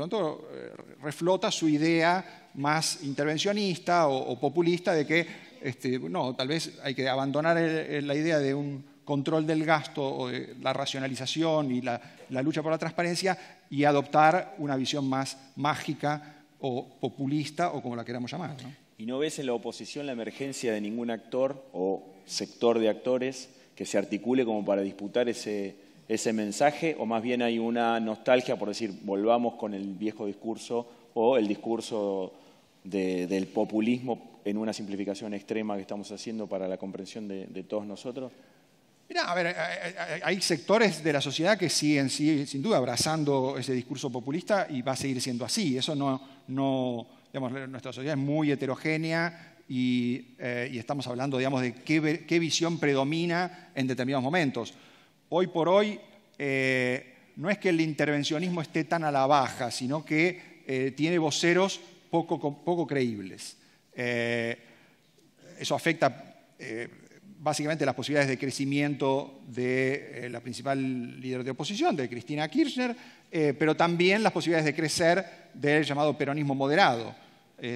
pronto reflota su idea más intervencionista o populista de que no, tal vez hay que abandonar la idea de un control del gasto o de la racionalización y la lucha por la transparencia y adoptar una visión más mágica o populista o como la queramos llamar, ¿no? ¿Y no ves en la oposición la emergencia de ningún actor o sector de actores que se articule como para disputar ese mensaje? ¿O más bien hay una nostalgia por decir, volvamos con el viejo discurso o el discurso del populismo en una simplificación extrema que estamos haciendo para la comprensión de todos nosotros? Mirá, a ver, hay sectores de la sociedad que siguen, sin duda, abrazando ese discurso populista y va a seguir siendo así. Eso digamos, nuestra sociedad es muy heterogénea y estamos hablando, digamos, de qué visión predomina en determinados momentos. Hoy por hoy, no es que el intervencionismo esté tan a la baja, sino que tiene voceros poco creíbles. Eso afecta básicamente las posibilidades de crecimiento de la principal líder de oposición, de Cristina Kirchner, pero también las posibilidades de crecer del llamado peronismo moderado,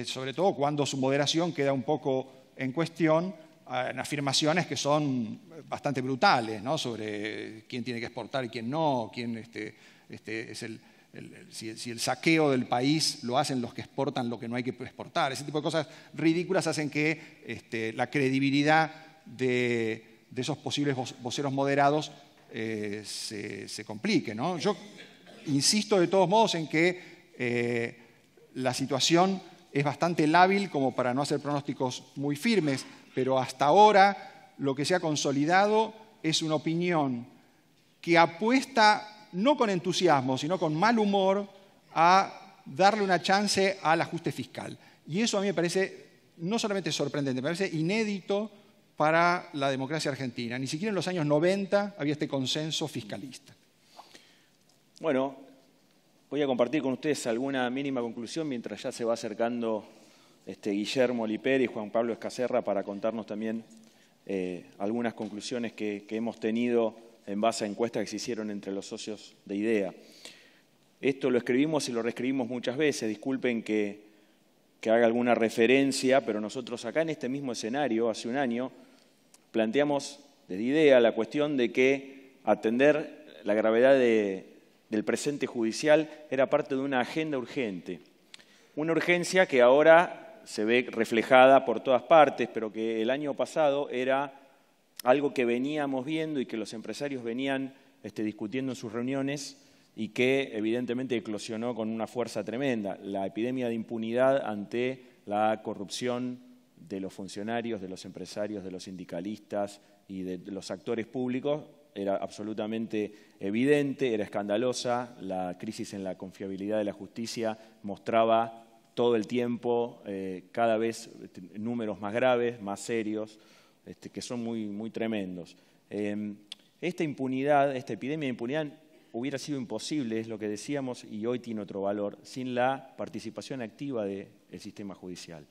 sobre todo cuando su moderación queda un poco en cuestión en afirmaciones que son bastante brutales, ¿no? Sobre quién tiene que exportar y quién no, quién es si el saqueo del país lo hacen los que exportan lo que no hay que exportar. Ese tipo de cosas ridículas hacen que la credibilidad de esos posibles voceros moderados se complique, ¿no? Yo insisto de todos modos en que la situación es bastante lábil como para no hacer pronósticos muy firmes, pero hasta ahora lo que se ha consolidado es una opinión que apuesta no con entusiasmo, sino con mal humor a darle una chance al ajuste fiscal. Y eso a mí me parece no solamente sorprendente, me parece inédito para la democracia argentina. Ni siquiera en los años 90 había este consenso fiscalista. Bueno, voy a compartir con ustedes alguna mínima conclusión mientras ya se va acercando Guillermo Liperi y Juan Pablo Escaserra para contarnos también algunas conclusiones que hemos tenido en base a encuestas que se hicieron entre los socios de IDEA. Esto lo escribimos y lo reescribimos muchas veces, disculpen que haga alguna referencia, pero nosotros acá en este mismo escenario, hace un año, planteamos desde IDEA la cuestión de que atender la gravedad del presente judicial era parte de una agenda urgente. Una urgencia que ahora se ve reflejada por todas partes, pero que el año pasado era algo que veníamos viendo y que los empresarios venían discutiendo en sus reuniones y que evidentemente eclosionó con una fuerza tremenda. La epidemia de impunidad ante la corrupción de los funcionarios, de los empresarios, de los sindicalistas y de los actores públicos era absolutamente evidente, era escandalosa. La crisis en la confiabilidad de la justicia mostraba todo el tiempo cada vez números más graves, más serios, que son muy tremendos. Esta impunidad, esta epidemia de impunidad hubiera sido imposible, es lo que decíamos, y hoy tiene otro valor, sin la participación activa del sistema judicial.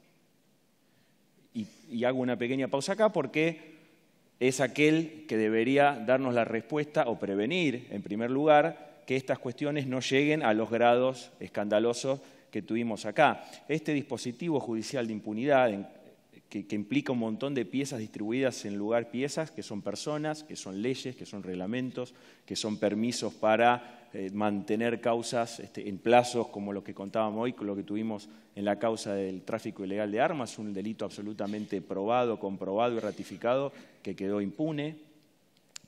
Y hago una pequeña pausa acá porque es aquel que debería darnos la respuesta o prevenir, en primer lugar, que estas cuestiones no lleguen a los grados escandalosos que tuvimos acá. Este dispositivo judicial de impunidad, que implica un montón de piezas distribuidas en lugar piezas, que son personas, que son leyes, que son reglamentos, que son permisos para mantener causas en plazos como lo que contábamos hoy, lo que tuvimos en la causa del tráfico ilegal de armas, un delito absolutamente probado, comprobado y ratificado que quedó impune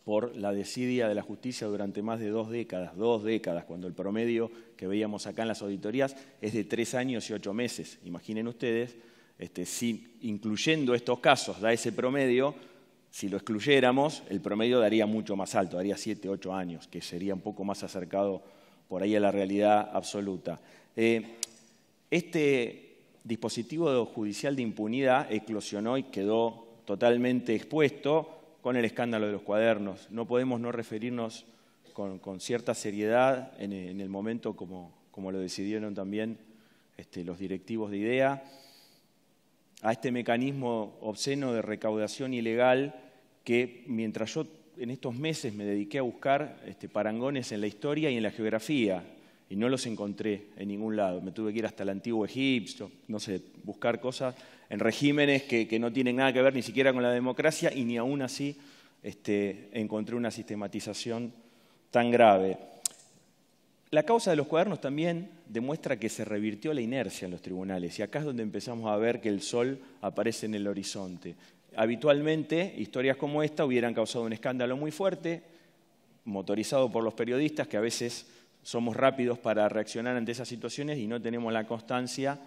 por la desidia de la justicia durante más de 2 décadas, cuando el promedio que veíamos acá en las auditorías es de 3 años y 8 meses. Imaginen ustedes, si incluyendo estos casos da ese promedio, si lo excluyéramos, el promedio daría mucho más alto, daría 7, 8 años, que sería un poco más acercado por ahí a la realidad absoluta. Este dispositivo judicial de impunidad eclosionó y quedó totalmente expuesto con el escándalo de los cuadernos. No podemos no referirnos con cierta seriedad en el momento, como lo decidieron también los directivos de IDEA, a este mecanismo obsceno de recaudación ilegal que mientras yo en estos meses me dediqué a buscar parangones en la historia y en la geografía, y no los encontré en ningún lado. Me tuve que ir hasta el antiguo Egipto, no sé, buscar cosas en regímenes que no tienen nada que ver ni siquiera con la democracia, y ni aún así encontré una sistematización tan grave. La causa de los cuadernos también demuestra que se revirtió la inercia en los tribunales, y acá es donde empezamos a ver que el sol aparece en el horizonte. Habitualmente, historias como esta hubieran causado un escándalo muy fuerte, motorizado por los periodistas, que a veces somos rápidos para reaccionar ante esas situaciones y no tenemos la constancia,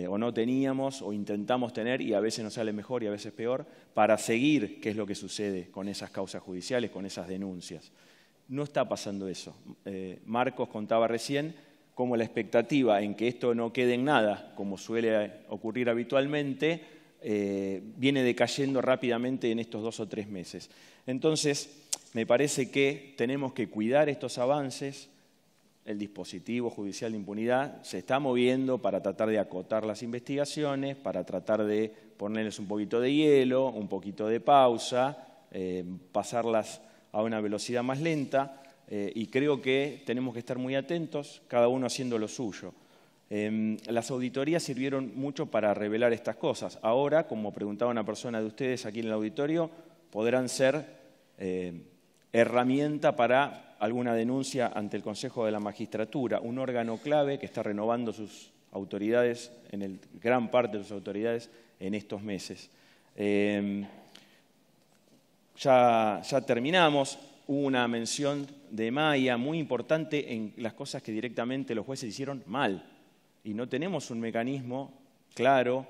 o no teníamos, o intentamos tener, y a veces nos sale mejor y a veces peor, para seguir qué es lo que sucede con esas causas judiciales, con esas denuncias. No está pasando eso. Marcos contaba recién cómo la expectativa en que esto no quede en nada, como suele ocurrir habitualmente, viene decayendo rápidamente en estos 2 o 3 meses. Entonces, me parece que tenemos que cuidar estos avances. El dispositivo judicial de impunidad se está moviendo para tratar de acotar las investigaciones, para tratar de ponerles un poquito de hielo, un poquito de pausa, pasarlas a una velocidad más lenta, y creo que tenemos que estar muy atentos, cada uno haciendo lo suyo. Las auditorías sirvieron mucho para revelar estas cosas. Ahora, como preguntaba una persona de ustedes aquí en el auditorio, podrán ser herramienta para alguna denuncia ante el Consejo de la Magistratura, un órgano clave que está renovando sus autoridades, gran parte de sus autoridades, en estos meses. Ya terminamos. Hubo una mención de Maya muy importante en las cosas que directamente los jueces hicieron mal. Y no tenemos un mecanismo claro,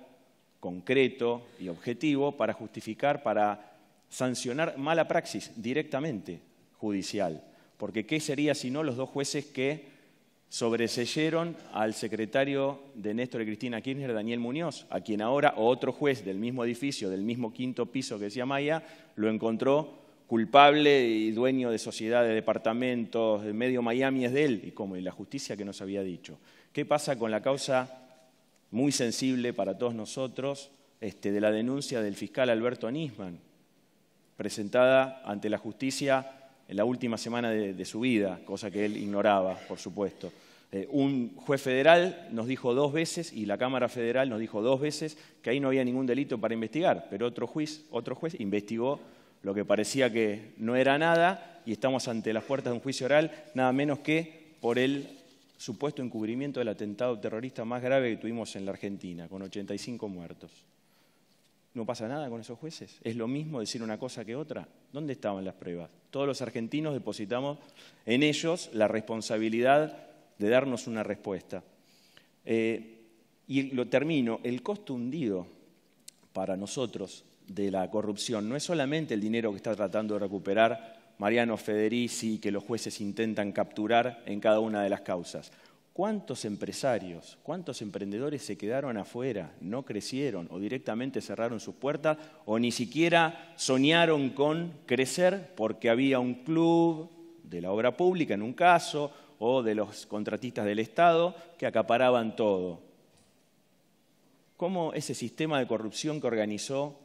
concreto y objetivo para justificar, para sancionar mala praxis directamente judicial. Porque ¿qué sería si no los 2 jueces que sobreseyeron al secretario de Néstor y Cristina Kirchner, Daniel Muñoz, a quien ahora otro juez del mismo edificio, del mismo 5º piso que decía Maya, lo encontró culpable y dueño de sociedades, de departamentos, de medio Miami es de él? ¿Y cómo? ¿Y la justicia que nos había dicho? ¿Qué pasa con la causa muy sensible para todos nosotros de la denuncia del fiscal Alberto Nisman, presentada ante la justicia en la última semana de su vida, cosa que él ignoraba, por supuesto? Un juez federal nos dijo 2 veces, y la Cámara Federal nos dijo 2 veces, que ahí no había ningún delito para investigar, pero otro juez investigó lo que parecía que no era nada, y estamos ante las puertas de un juicio oral, nada menos que por el supuesto encubrimiento del atentado terrorista más grave que tuvimos en la Argentina, con 85 muertos. ¿No pasa nada con esos jueces? ¿Es lo mismo decir una cosa que otra? ¿Dónde estaban las pruebas? Todos los argentinos depositamos en ellos la responsabilidad de darnos una respuesta. Y lo termino. El costo hundido para nosotros de la corrupción no es solamente el dinero que está tratando de recuperar Mariano Federici, que los jueces intentan capturar en cada una de las causas. ¿Cuántos empresarios, cuántos emprendedores se quedaron afuera, no crecieron o directamente cerraron sus puertas o ni siquiera soñaron con crecer porque había un club de la obra pública en un caso o de los contratistas del Estado que acaparaban todo? ¿Cómo ese sistema de corrupción que organizó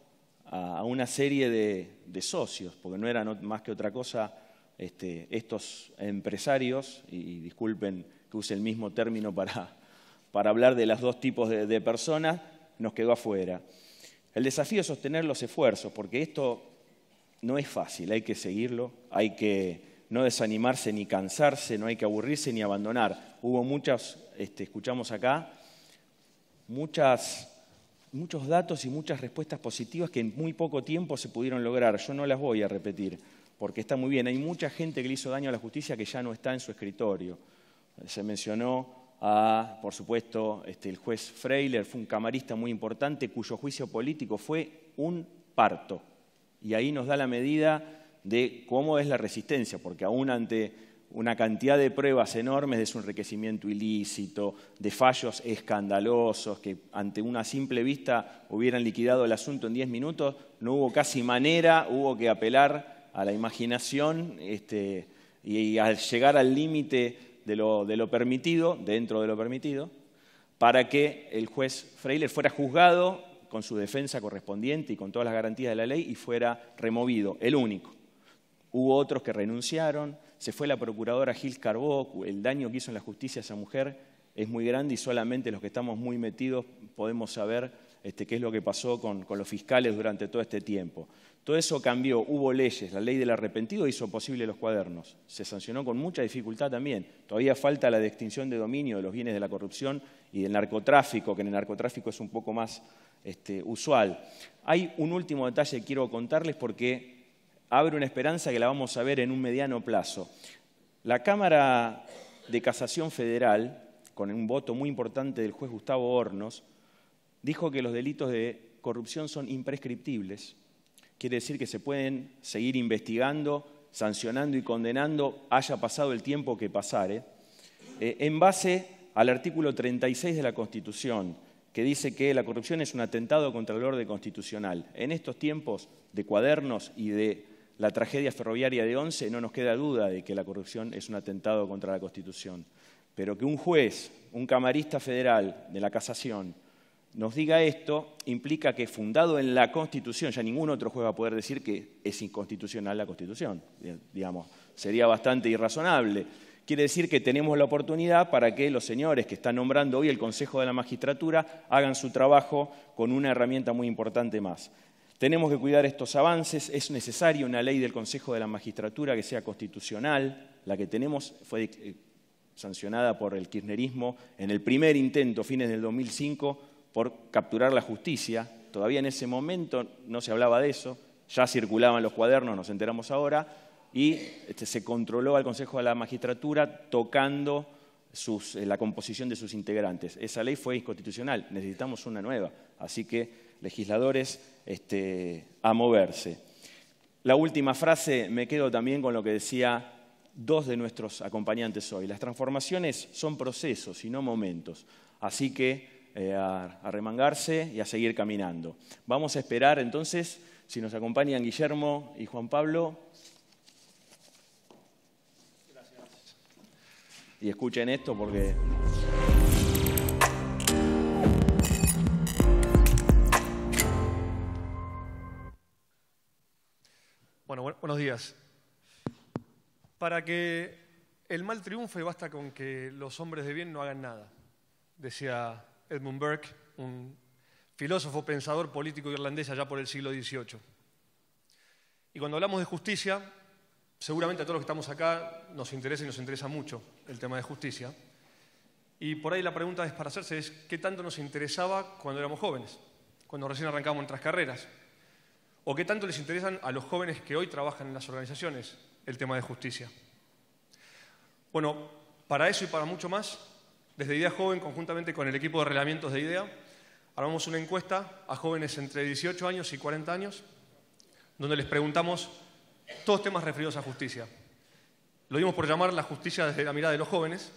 a una serie de socios, porque no eran más que otra cosa estos empresarios, y disculpen que use el mismo término para hablar de los 2 tipos de personas, nos quedó afuera? El desafío es sostener los esfuerzos, porque esto no es fácil, hay que seguirlo, hay que no desanimarse ni cansarse, no hay que aburrirse ni abandonar. Hubo escuchamos acá, muchos datos y muchas respuestas positivas que en muy poco tiempo se pudieron lograr. Yo no las voy a repetir, porque está muy bien. Hay mucha gente que le hizo daño a la justicia que ya no está en su escritorio. Se mencionó por supuesto, el juez Freiler, fue un camarista muy importante cuyo juicio político fue un parto. Y ahí nos da la medida de cómo es la resistencia, porque aún ante una cantidad de pruebas enormes de su enriquecimiento ilícito, de fallos escandalosos que ante una simple vista hubieran liquidado el asunto en 10 minutos, no hubo casi manera, hubo que apelar a la imaginación y al llegar al límite de lo permitido, dentro de lo permitido, para que el juez Freiler fuera juzgado con su defensa correspondiente y con todas las garantías de la ley y fuera removido, el único. Hubo otros que renunciaron, se fue la procuradora Gil Carbó, el daño que hizo en la justicia a esa mujer es muy grande y solamente los que estamos muy metidos podemos saber qué es lo que pasó con los fiscales durante todo este tiempo. Todo eso cambió, hubo leyes, la ley del arrepentido hizo posible los cuadernos, se sancionó con mucha dificultad también. Todavía falta la de extinción de dominio de los bienes de la corrupción y del narcotráfico, que en el narcotráfico es un poco más usual. Hay un último detalle que quiero contarles porque abre una esperanza que la vamos a ver en un mediano plazo. La Cámara de Casación Federal, con un voto muy importante del juez Gustavo Hornos, dijo que los delitos de corrupción son imprescriptibles. Quiere decir que se pueden seguir investigando, sancionando y condenando, haya pasado el tiempo que pasare, en base al artículo 36 de la Constitución, que dice que la corrupción es un atentado contra el orden constitucional. En estos tiempos de cuadernos y de la tragedia ferroviaria de Once, no nos queda duda de que la corrupción es un atentado contra la Constitución. Pero que un juez, un camarista federal de la Casación, nos diga esto, implica que fundado en la Constitución, ya ningún otro juez va a poder decir que es inconstitucional la Constitución. Digamos, sería bastante irrazonable. Quiere decir que tenemos la oportunidad para que los señores que están nombrando hoy el Consejo de la Magistratura hagan su trabajo con una herramienta muy importante más. Tenemos que cuidar estos avances, es necesaria una ley del Consejo de la Magistratura que sea constitucional. La que tenemos fue sancionada por el kirchnerismo en el primer intento, fines del 2005, por capturar la justicia. Todavía en ese momento no se hablaba de eso, ya circulaban los cuadernos, nos enteramos ahora, y se controló al Consejo de la Magistratura tocando la composición de sus integrantes. Esa ley fue inconstitucional, necesitamos una nueva, así que legisladores a moverse. La última frase, me quedo también con lo que decía dos de nuestros acompañantes hoy. Las transformaciones son procesos y no momentos, así que a remangarse y a seguir caminando. Vamos a esperar entonces, si nos acompañan Guillermo y Juan Pablo. Gracias. Y escuchen esto porque... Bueno, buenos días. Para que el mal triunfe basta con que los hombres de bien no hagan nada, decía Edmund Burke, un filósofo, pensador político irlandés allá por el siglo XVIII. Y cuando hablamos de justicia, seguramente a todos los que estamos acá nos interesa y nos interesa mucho el tema de justicia. Y por ahí la pregunta para hacerse es, ¿qué tanto nos interesaba cuando éramos jóvenes, cuando recién arrancábamos nuestras carreras? ¿O qué tanto les interesan a los jóvenes que hoy trabajan en las organizaciones el tema de justicia? Bueno, para eso y para mucho más, desde Idea Joven, conjuntamente con el equipo de relevamientos de Idea, armamos una encuesta a jóvenes entre 18 años y 40 años, donde les preguntamos todos temas referidos a justicia. Lo dimos por llamar la justicia desde la mirada de los jóvenes,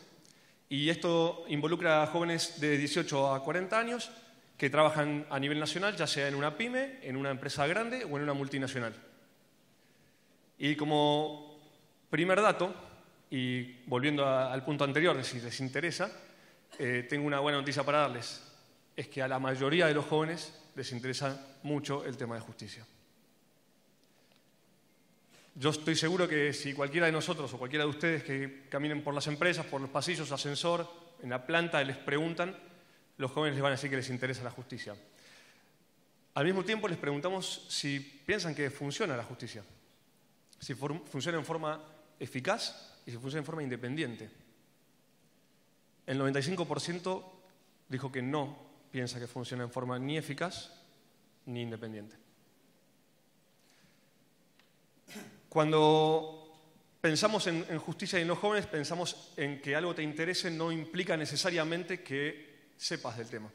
y esto involucra a jóvenes de 18 a 40 años que trabajan a nivel nacional, ya sea en una pyme, en una empresa grande o en una multinacional. Y como primer dato, y volviendo al punto anterior de si les interesa, tengo una buena noticia para darles. Es que a la mayoría de los jóvenes les interesa mucho el tema de justicia. Yo estoy seguro que si cualquiera de nosotros o cualquiera de ustedes que caminen por las empresas, por los pasillos, ascensor, en la planta, les preguntan, los jóvenes les van a decir que les interesa la justicia. Al mismo tiempo les preguntamos si piensan que funciona la justicia, si funciona en forma eficaz y si funciona en forma independiente. El 95% dijo que no piensa que funciona en forma ni eficaz ni independiente. Cuando pensamos en justicia y en los jóvenes, pensamos en que algo te interese no implica necesariamente que sepas del tema.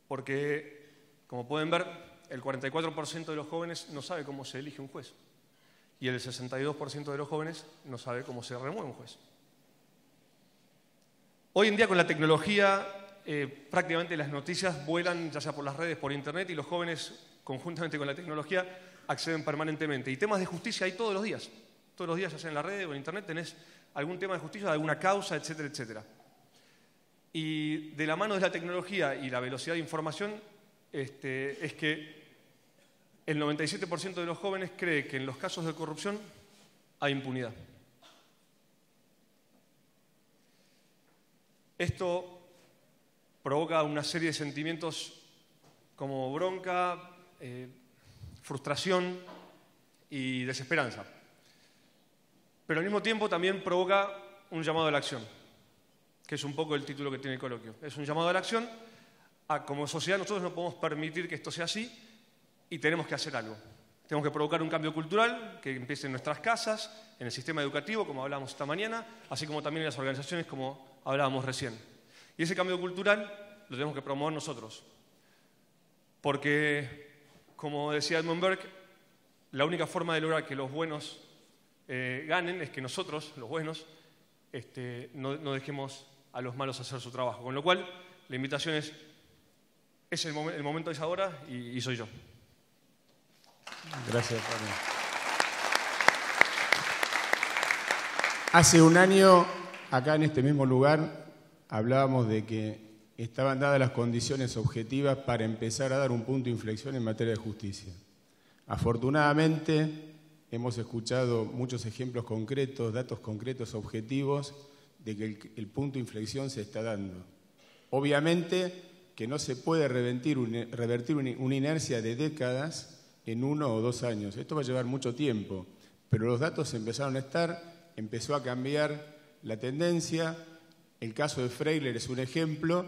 Porque, como pueden ver, el 44% de los jóvenes no sabe cómo se elige un juez. Y el 62% de los jóvenes no sabe cómo se remueve un juez. Hoy en día con la tecnología prácticamente las noticias vuelan ya sea por las redes, por internet, y los jóvenes conjuntamente con la tecnología acceden permanentemente. Y temas de justicia hay todos los días. Todos los días, ya sea en la red o en internet, tenés algún tema de justicia, alguna causa, etcétera, etcétera. Y de la mano de la tecnología y la velocidad de información es que el 97% de los jóvenes cree que en los casos de corrupción hay impunidad. Esto provoca una serie de sentimientos como bronca, frustración y desesperanza. Pero al mismo tiempo también provoca un llamado a la acción, que es un poco el título que tiene el coloquio. Es un llamado a la acción. Como sociedad nosotros no podemos permitir que esto sea así y tenemos que hacer algo. Tenemos que provocar un cambio cultural que empiece en nuestras casas, en el sistema educativo, como hablábamos esta mañana, así como también en las organizaciones, como hablábamos recién. Y ese cambio cultural lo tenemos que promover nosotros. Porque, como decía Edmund Burke, la única forma de lograr que los buenos ganen es que nosotros, los buenos, no dejemos a los malos hacer su trabajo. Con lo cual, la invitación es el momento es ahora y soy yo. Gracias, Pablo. Hace un año, acá en este mismo lugar, hablábamos de que estaban dadas las condiciones objetivas para empezar a dar un punto de inflexión en materia de justicia. Afortunadamente, hemos escuchado muchos ejemplos concretos, datos concretos, objetivos, de que el punto de inflexión se está dando. Obviamente que no se puede revertir una inercia de décadas en 1 o 2 años. Esto va a llevar mucho tiempo, pero los datos empezaron a estar, empezó a cambiar la tendencia. El caso de Freiler es un ejemplo.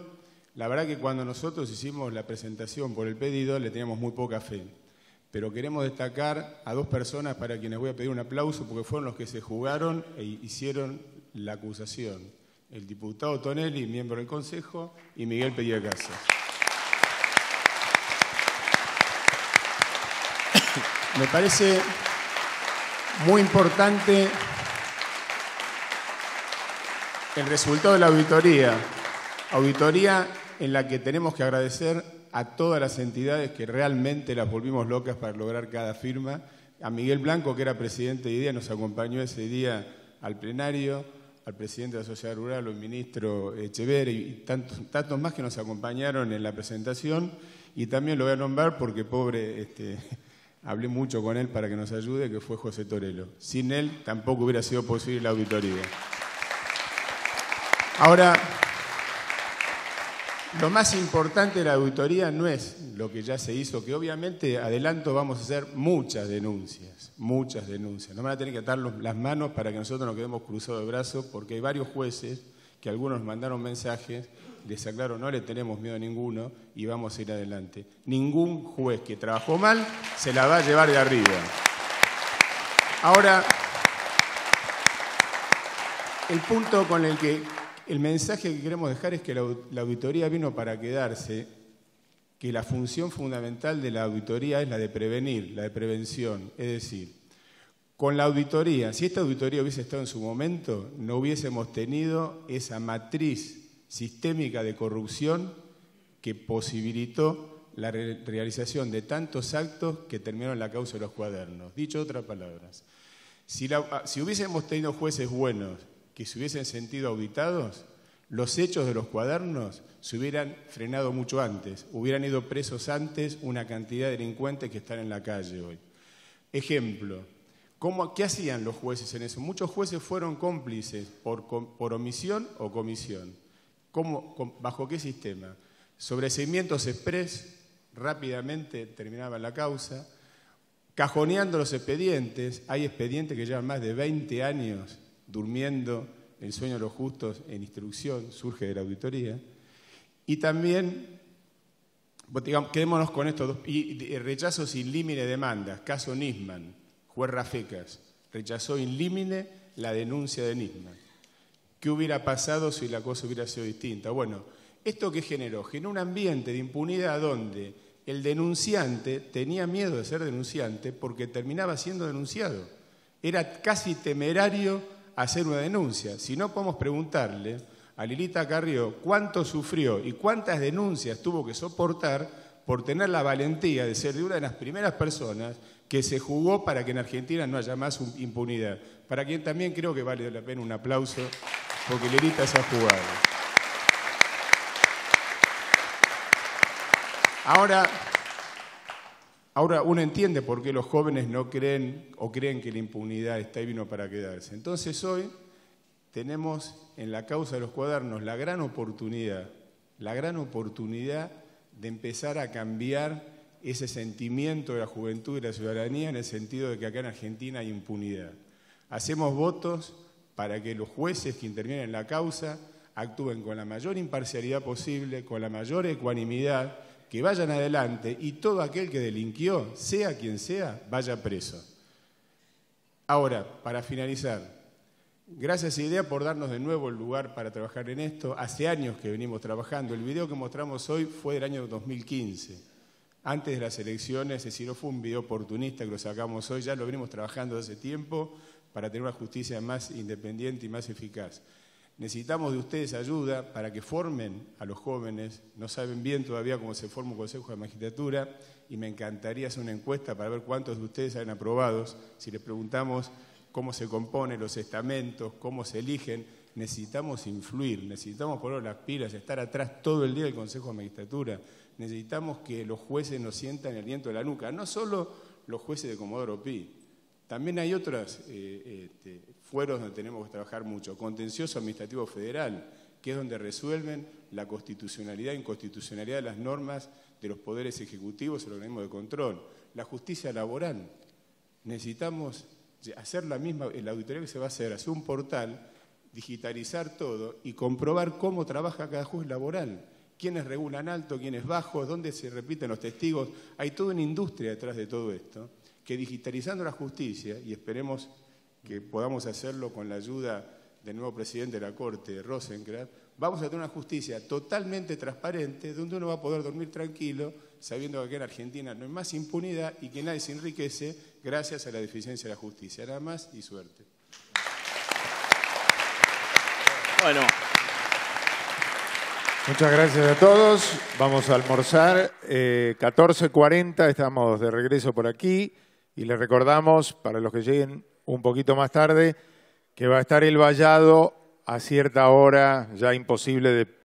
La verdad que cuando nosotros hicimos la presentación por el pedido le teníamos muy poca fe, pero queremos destacar a 2 personas para quienes voy a pedir un aplauso porque fueron los que se jugaron e hicieron la acusación. El diputado Tonelli, miembro del Consejo, y Miguel Pediacasa. Me parece muy importante el resultado de la auditoría en la que tenemos que agradecer a todas las entidades que realmente las volvimos locas para lograr cada firma. A Miguel Blanco, que era presidente de IDEA, nos acompañó ese día al plenario, al presidente de la Sociedad Rural, al ministro Echeverri y tantos más que nos acompañaron en la presentación. Y también lo voy a nombrar porque, pobre, hablé mucho con él para que nos ayude, que fue José Torello. Sin él tampoco hubiera sido posible la auditoría. Ahora, lo más importante de la auditoría no es lo que ya se hizo, que obviamente, adelanto, vamos a hacer muchas denuncias. Nos van a tener que atar las manos para que nosotros nos quedemos cruzados de brazos, porque hay varios jueces que algunos mandaron mensajes, les aclaro, no le tenemos miedo a ninguno y vamos a ir adelante. Ningún juez que trabajó mal se la va a llevar de arriba. Ahora, el punto con el mensaje que queremos dejar es que la auditoría vino para quedarse, que la función fundamental de la auditoría es la de prevenir, la de prevención. Es decir, con la auditoría, si esta auditoría hubiese estado en su momento, no hubiésemos tenido esa matriz sistémica de corrupción que posibilitó la realización de tantos actos que terminaron en la causa de los cuadernos. Dicho de otras palabras, si hubiésemos tenido jueces buenos que se hubiesen sentido auditados, los hechos de los cuadernos se hubieran frenado mucho antes, hubieran ido presos antes una cantidad de delincuentes que están en la calle hoy. Ejemplo, ¿qué hacían los jueces en eso? Muchos jueces fueron cómplices por omisión o comisión. ¿Bajo qué sistema? Sobreseimientos express, rápidamente terminaban la causa, cajoneando los expedientes. Hay expedientes que llevan más de 20 años durmiendo el sueño de los justos en instrucción, surge de la auditoría. Y también, digamos, quedémonos con estos dos, y rechazo sin límite de demandas. Caso Nisman, juez Rafecas, rechazó in limine la denuncia de Nisman. ¿Qué hubiera pasado si la cosa hubiera sido distinta? Bueno, ¿esto qué generó? Generó un ambiente de impunidad donde el denunciante tenía miedo de ser denunciante porque terminaba siendo denunciado. Era casi temerario hacer una denuncia. Si no, podemos preguntarle a Lilita Carrió cuánto sufrió y cuántas denuncias tuvo que soportar por tener la valentía de ser de una de las primeras personas que se jugó para que en Argentina no haya más impunidad. Para quien también creo que vale la pena un aplauso, porque Lilita se ha jugado. Ahora uno entiende por qué los jóvenes no creen o creen que la impunidad está y vino para quedarse. Entonces hoy tenemos en la causa de los cuadernos la gran oportunidad de empezar a cambiar ese sentimiento de la juventud y la ciudadanía en el sentido de que acá en Argentina hay impunidad. Hacemos votos para que los jueces que intervienen en la causa actúen con la mayor imparcialidad posible, con la mayor ecuanimidad, que vayan adelante y todo aquel que delinquió, sea quien sea, vaya preso. Ahora, para finalizar, gracias IDEA por darnos de nuevo el lugar para trabajar en esto. Hace años que venimos trabajando. El video que mostramos hoy fue del año 2015, antes de las elecciones, es decir, no fue un video oportunista que lo sacamos hoy, ya lo venimos trabajando hace tiempo para tener una justicia más independiente y más eficaz. Necesitamos de ustedes ayuda para que formen a los jóvenes. No saben bien todavía cómo se forma un consejo de magistratura y me encantaría hacer una encuesta para ver cuántos de ustedes salen aprobados. Si les preguntamos cómo se componen los estamentos, cómo se eligen, necesitamos influir, necesitamos poner las pilas, estar atrás todo el día del consejo de magistratura. Necesitamos que los jueces nos sientan el viento de la nuca, no solo los jueces de Comodoro Pi. También hay otros fueros donde tenemos que trabajar mucho. Contencioso Administrativo Federal, que es donde resuelven la constitucionalidad e inconstitucionalidad de las normas de los poderes ejecutivos y los organismos de control. La justicia laboral. Necesitamos hacer la auditoría que se va a hacer un portal, digitalizar todo y comprobar cómo trabaja cada juez laboral. Quiénes regulan alto, quiénes bajos, dónde se repiten los testigos. Hay toda una industria detrás de todo esto, que digitalizando la justicia, y esperemos que podamos hacerlo con la ayuda del nuevo presidente de la Corte, Rosenkrantz, vamos a tener una justicia totalmente transparente, donde uno va a poder dormir tranquilo, sabiendo que aquí en Argentina no hay más impunidad y que nadie se enriquece gracias a la deficiencia de la justicia. Nada más y suerte. Bueno. Muchas gracias a todos. Vamos a almorzar. 14:40, estamos de regreso por aquí. Y les recordamos, para los que lleguen un poquito más tarde, que va a estar el vallado a cierta hora, ya imposible de